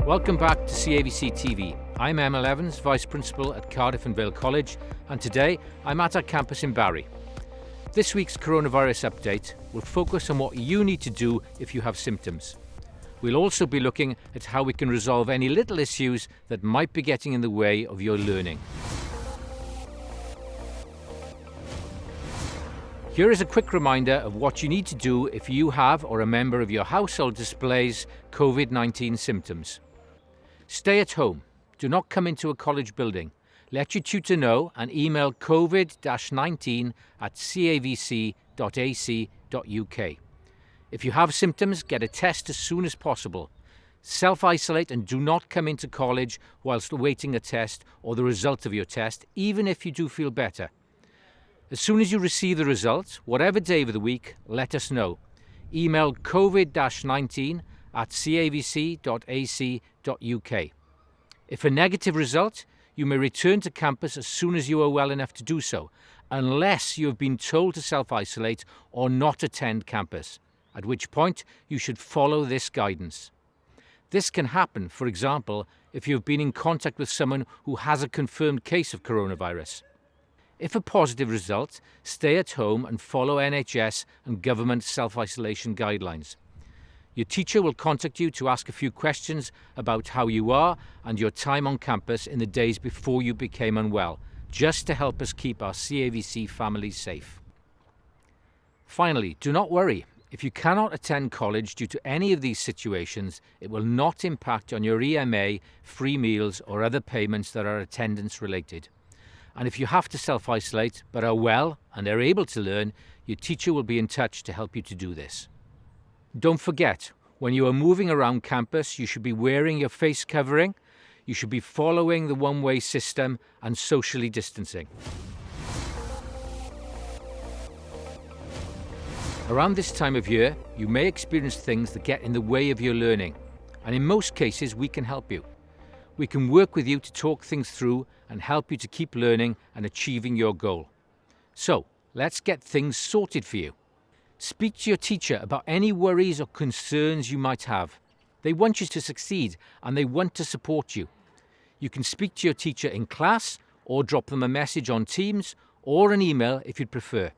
Welcome back to CAVC TV. I'm Emil Evans, Vice Principal at Cardiff and Vale College, and today I'm at our campus in Barry. This week's coronavirus update will focus on what you need to do if you have symptoms. We'll also be looking at how we can resolve any little issues that might be getting in the way of your learning. Here is a quick reminder of what you need to do if you have or a member of your household displays COVID-19 symptoms. Stay at home. Do not come into a college building. Let your tutor know and email covid-19@cavc.ac.uk. If you have symptoms, get a test as soon as possible. Self-isolate and do not come into college whilst awaiting a test or the result of your test, even if you do feel better. As soon as you receive the results, whatever day of the week, let us know. Email covid-19@cavc.ac.uk. If a negative result, you may return to campus as soon as you are well enough to do so, unless you have been told to self-isolate or not attend campus, at which point you should follow this guidance. This can happen, for example, if you have been in contact with someone who has a confirmed case of coronavirus. If a positive result, stay at home and follow NHS and government self-isolation guidelines. Your teacher will contact you to ask a few questions about how you are and your time on campus in the days before you became unwell, just to help us keep our CAVC families safe. Finally, do not worry. If you cannot attend college due to any of these situations, it will not impact on your EMA, free meals or other payments that are attendance related. And if you have to self-isolate but are well and are able to learn, your teacher will be in touch to help you to do this. Don't forget, when you are moving around campus, you should be wearing your face covering, you should be following the one-way system and socially distancing. Around this time of year, you may experience things that get in the way of your learning, and in most cases we can help you. We can work with you to talk things through and help you to keep learning and achieving your goal. So, let's get things sorted for you. Speak to your teacher about any worries or concerns you might have. They want you to succeed and they want to support you. You can speak to your teacher in class or drop them a message on Teams or an email if you'd prefer.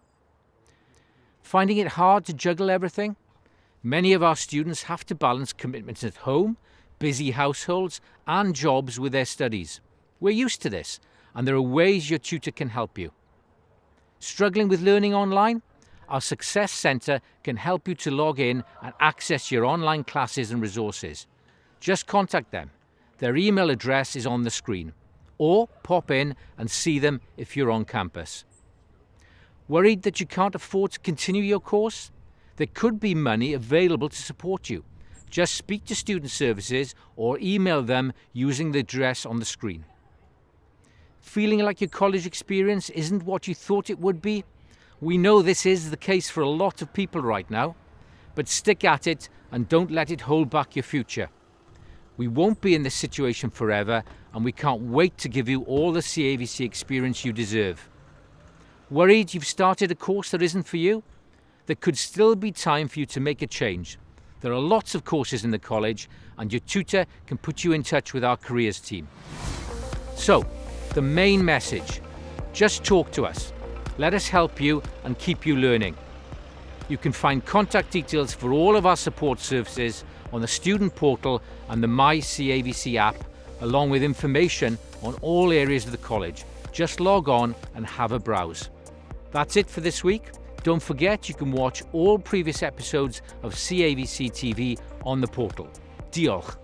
Finding it hard to juggle everything? Many of our students have to balance commitments at home, busy households and jobs with their studies. We're used to this, and there are ways your tutor can help you. Struggling with learning online? Our Success Centre can help you to log in and access your online classes and resources. Just contact them. Their email address is on the screen, or pop in and see them if you're on campus. Worried that you can't afford to continue your course? There could be money available to support you. Just speak to Student Services or email them using the address on the screen. Feeling like your college experience isn't what you thought it would be? We know this is the case for a lot of people right now, but stick at it and don't let it hold back your future. We won't be in this situation forever, and we can't wait to give you all the CAVC experience you deserve. Worried you've started a course that isn't for you? There could still be time for you to make a change. There are lots of courses in the college, and your tutor can put you in touch with our careers team. So, the main message: just talk to us. Let us help you and keep you learning. You can find contact details for all of our support services on the student portal and the My CAVC app, along with information on all areas of the college. Just log on and have a browse. That's it for this week. Don't forget you can watch all previous episodes of CAVC TV on the portal. Diolch.